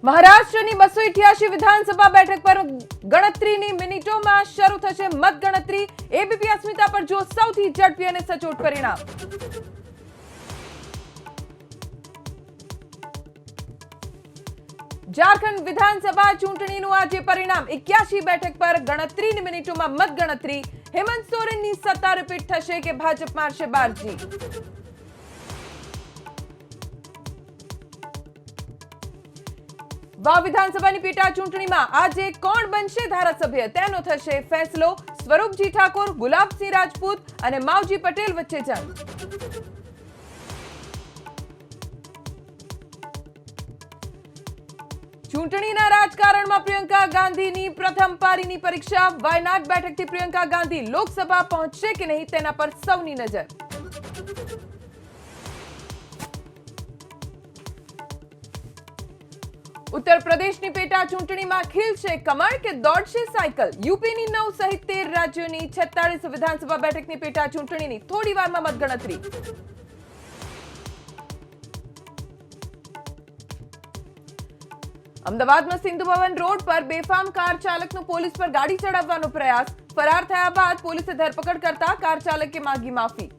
મહારાષ્ટ્રની 288 વિધાનસભા બેઠક પર ગણતરીની મિનિટોમાં શરૂ થશે મતગણતરી। એબીપી અસ્મિતા પર જો સૌથી ઝડપી અને સચોટ પરિણામ। ઝારખંડ વિધાનસભા ચૂંટણીનું આજે પરિણામ। 81 બેઠક પર ગણતરીની મિનિટોમાં મતગણતરી। હેમંત સોરેનની સત્તા રિપીટ થશે કે ભાજપ મારશે બારજી। વાવ વિધાનસભાની પેટા ચૂંટણીમાં આજે કોણ બનશે ધારાસભ્ય તેનો થશે ફેસલો। સ્વરૂપજી ઠાકોર, ગુલાબસિંહ રાજપૂત અને માવજી પટેલ વચ્ચે જંગ। ચૂંટણીના રાજકારણમાં પ્રિયંકા ગાંધીની પ્રથમ પારીની પરીક્ષા। વાયનાડ બેઠકથી પ્રિયંકા ગાંધી લોકસભા પહોંચશે કે નહીં તેના પર સૌની નજર। ઉત્તર પ્રદેશની પેટા ચૂંટણીમાં ખીલશે કમળ કે દોડશે સાયકલ। યુપીની 9 સહિત 13 રાજ્યોની 46 વિધાનસભા બેઠકની પેટા ચૂંટણીની થોડી વારમાં મતગણતરી। અમદાવાદમાં સિંધુ ભવન રોડ પર બેફામ કાર ચાલકનો પોલીસ પર ગાડી ચડાવવાનો પ્રયાસ। ફરાર થયા બાદ પોલીસે ધરપકડ કરતા કાર ચાલકે માંગી માફી।